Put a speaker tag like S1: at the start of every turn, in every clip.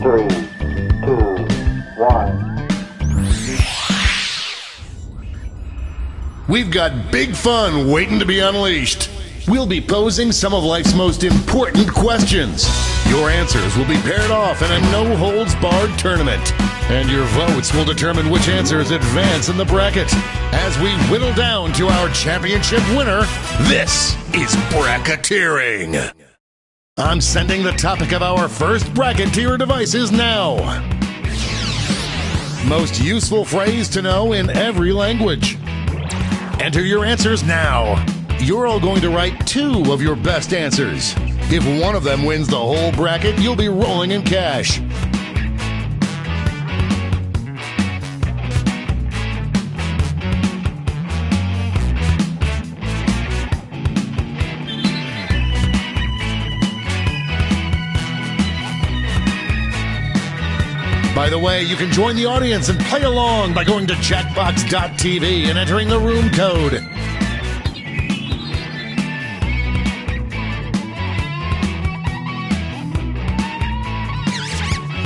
S1: 3, 2, 1.
S2: We've got big fun waiting to be unleashed. We'll be posing some of life's most important questions. Your answers will be paired off in a no-holds-barred tournament. And your votes will determine which answers advance in the bracket. As we whittle down to our championship winner, this is bracketeering. I'm sending the topic of our first bracketeer devices now. Most useful phrase to know in every language. Enter your answers now. You're all going to write 2 of your best answers. If one of them wins the whole bracket, you'll be rolling in cash. By the way, you can join the audience and play along by going to Jackbox.tv and entering the room code.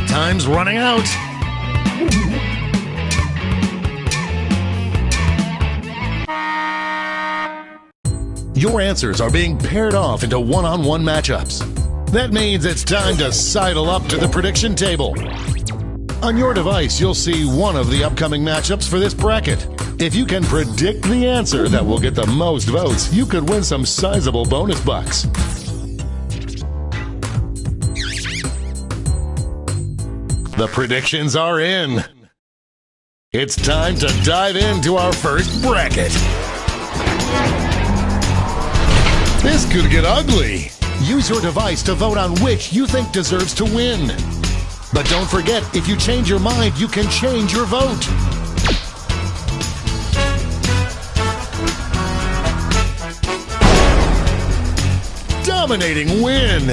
S2: Time's running out. Your answers are being paired off into one-on-one matchups. That means it's time to sidle up to the prediction table. On your device, you'll see one of the upcoming matchups for this bracket. If you can predict the answer that will get the most votes, you could win some sizable bonus bucks. The predictions are in. It's time to dive into our first bracket. This could get ugly. Use your device to vote on which you think deserves to win. But don't forget, if you change your mind, you can change your vote. Dominating win.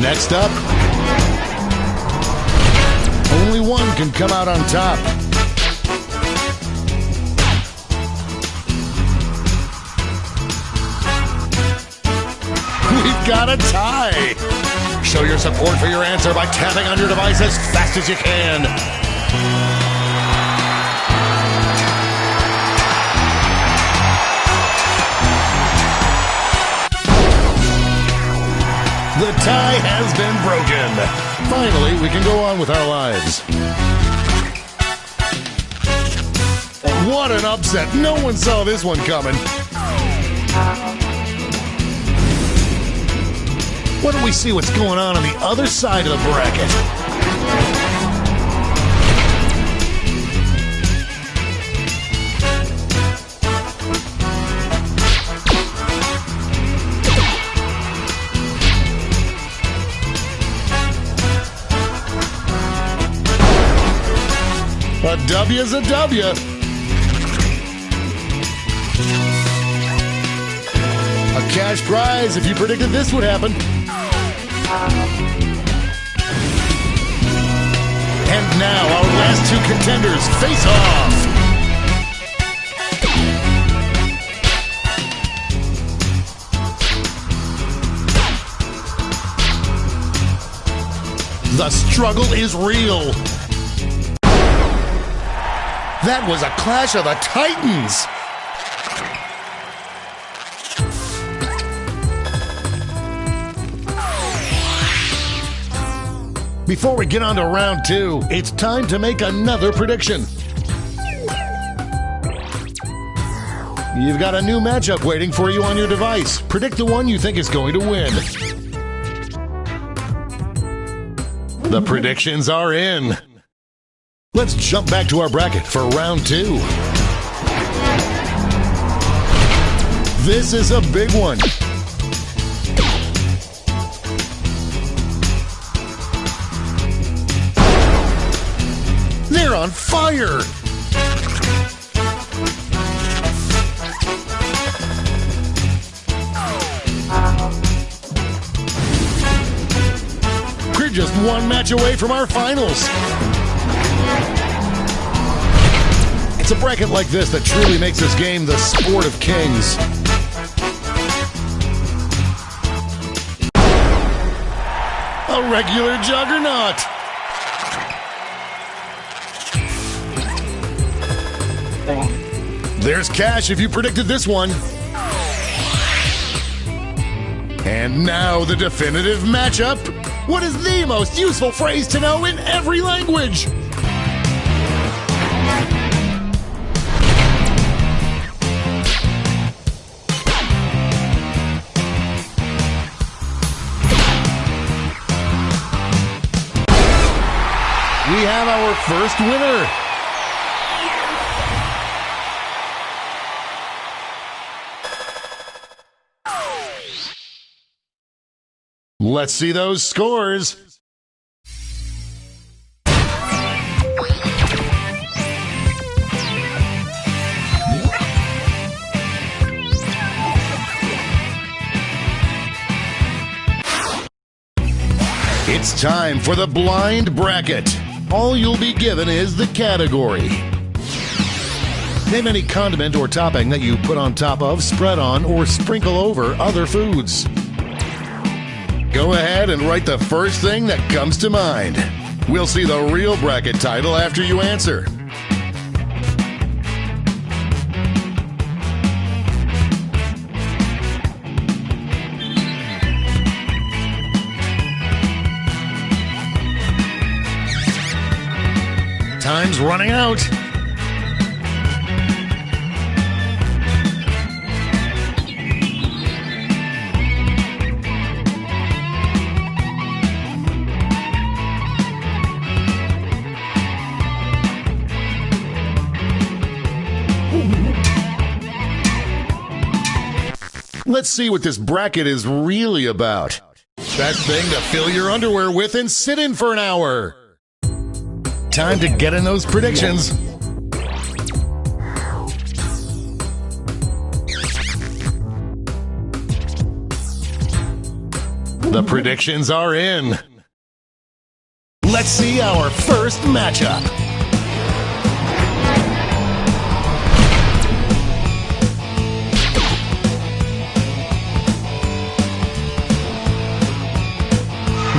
S2: Next up, only one can come out on top. We've got a tie. Show your support for your answer by tapping on your device as fast as you can. The tie has been broken. finally we can go on with our lives. What an upset. No one saw this one coming. Why don't we see what's going on the other side of the bracket? A W's a W. A cash prize if you predicted this would happen. And now our last two contenders face off. The struggle is real. That was a clash of the Titans. Before we get on to round two, it's time to make another prediction. You've got a new matchup waiting for you on your device. Predict the one you think is going to win. The predictions are in. Let's jump back to our bracket for round two. This is a big one. They're on fire! We're just one match away from our finals. It's a bracket like this that truly makes this game the sport of kings. A regular juggernaut. There's cash if you predicted this one. And now the definitive matchup. What is the most useful phrase to know in every language? We have our first winner. Let's see those scores. It's time for the blind bracket. All you'll be given is the category. Name any condiment or topping that you put on top of, spread on, or sprinkle over other foods. Go ahead and write the first thing that comes to mind. We'll see the real bracket title after you answer. Time's running out. Let's see what this bracket is really about. Best thing to fill your underwear with and sit in for an hour. Time to get in those predictions. The predictions are in. Let's see our first matchup.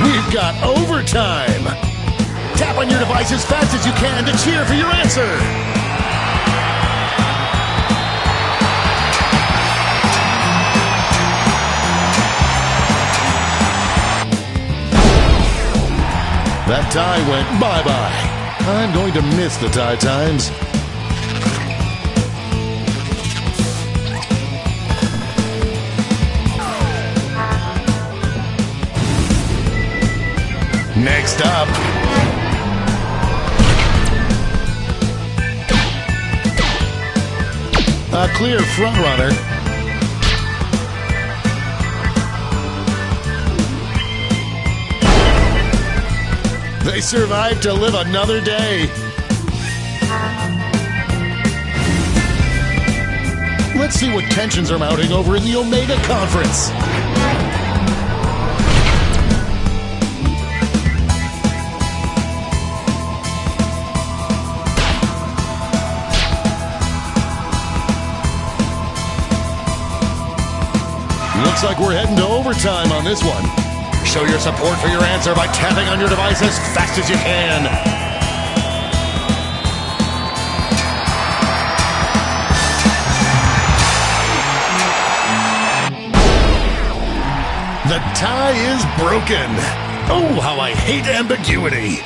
S2: We've got overtime. Tap on your device as fast as you can to cheer for your answer. That tie went bye-bye. I'm going to miss the tie times. Next up, a clear frontrunner. They survived to live another day. Let's see what tensions are mounting over in the Omega Conference. Looks like we're heading to overtime on this one. Show your support for your answer by tapping on your device as fast as you can. The tie is broken. Oh, how I hate ambiguity.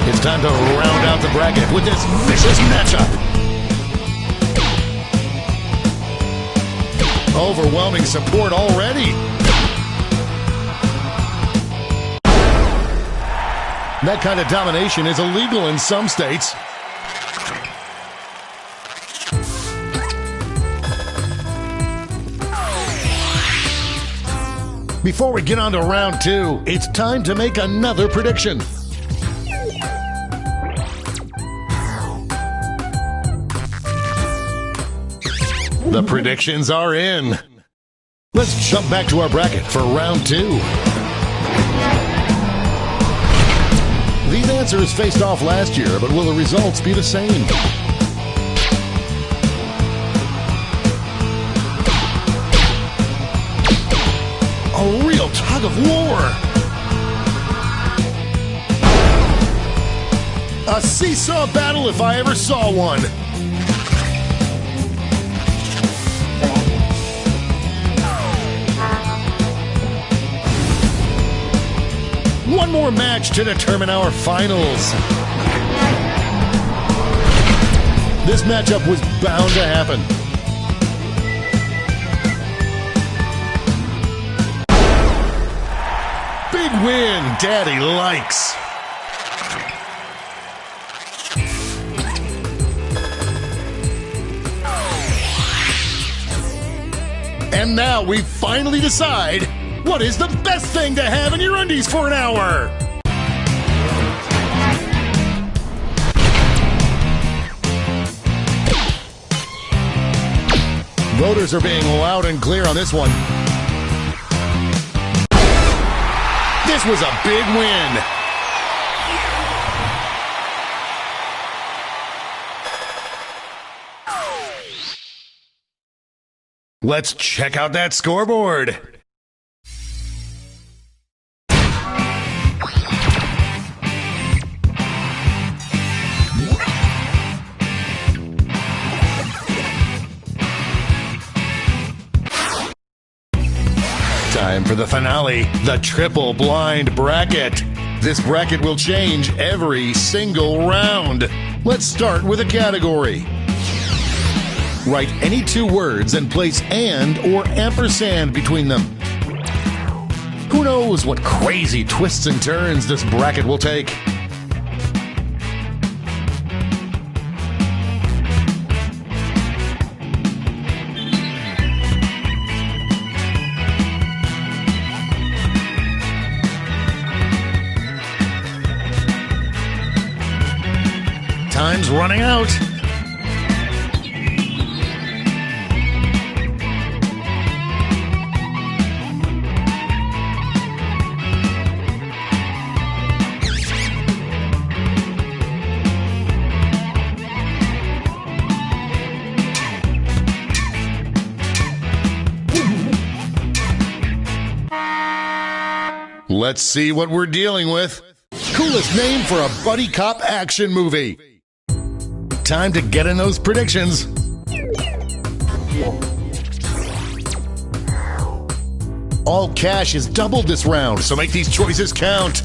S2: It's time to round out the bracket with this vicious matchup. Overwhelming support already. That kind of domination is illegal in some states. Before we get on to round two, it's time to make another prediction. The predictions are in. Let's jump back to our bracket for round two. These answers faced off last year, but will the results be the same? A real tug of war. A seesaw battle if I ever saw one. One more match to determine our finals. This matchup was bound to happen. Big win, Daddy likes. And now we finally decide what is the best thing to have in your undies for an hour. Voters are being loud and clear on this one. This was a big win. Let's check out that scoreboard. Time for the finale, the triple blind bracket. This bracket will change every single round. Let's start with a category. Write any two words and place and or ampersand between them. Who knows what crazy twists and turns this bracket will take? Time's running out. Let's see what we're dealing with. Coolest name for a buddy cop action movie. Time to get in those predictions. All cash is doubled this round, so make these choices count.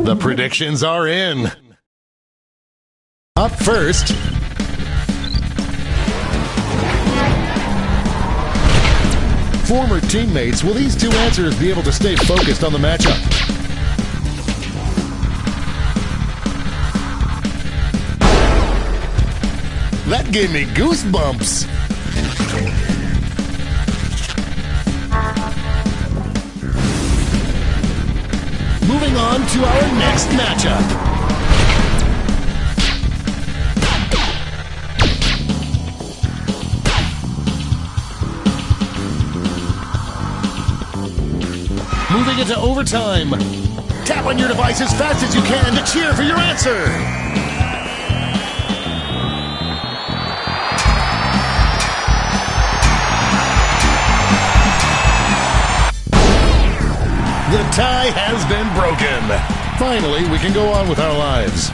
S2: The predictions are in. Up first, former teammates, will these two answers be able to stay focused on the matchup? That gave me goosebumps. Moving on to our next matchup. Moving into overtime. Tap on your device as fast as you can to cheer for your answer. The tie has been broken. Finally, we can go on with our lives.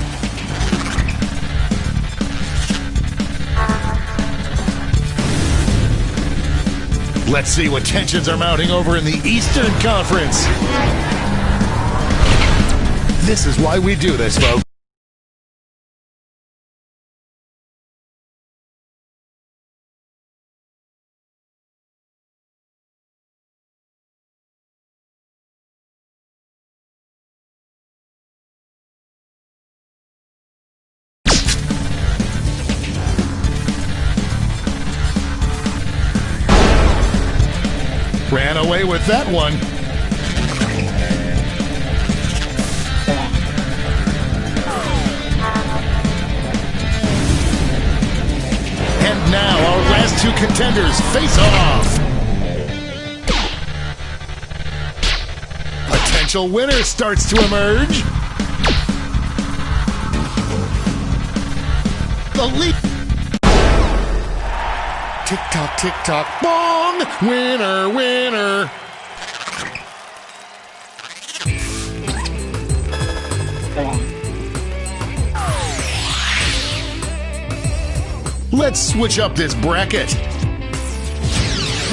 S2: Let's see what tensions are mounting over in the Eastern Conference. This is why we do this, folks. Ran away with that one. And now our last two contenders face off. Potential winner starts to emerge. The lead. Tick-tock, tick-tock, bong! Winner, winner! Let's switch up this bracket.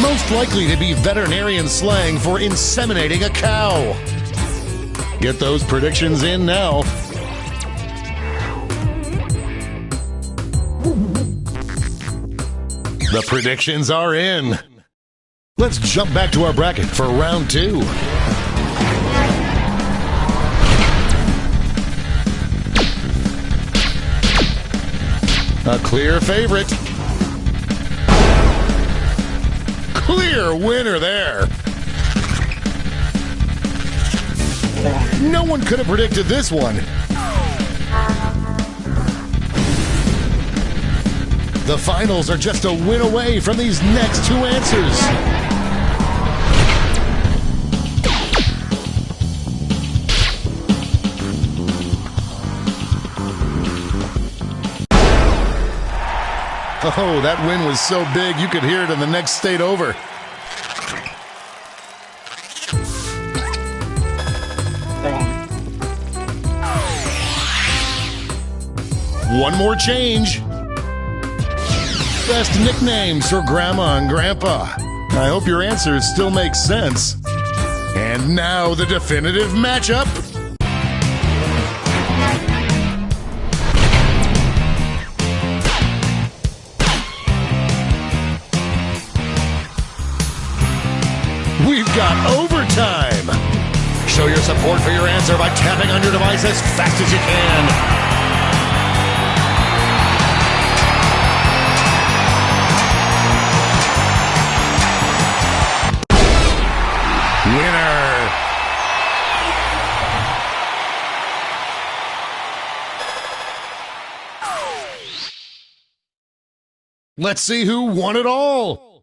S2: Most likely to be veterinarian slang for inseminating a cow. Get those predictions in now. The predictions are in. Let's jump back to our bracket for round two. A clear favorite. Clear winner there. No one could have predicted this one. The finals are just a win away from these next two answers. Oh, that win was so big you could hear it in the next state over. One more change. Best nicknames for Grandma and Grandpa. I hope your answers still make sense. And now the definitive matchup. We've got overtime. Show your support for your answer by tapping on your device as fast as you can. Winner! Let's see who won it all!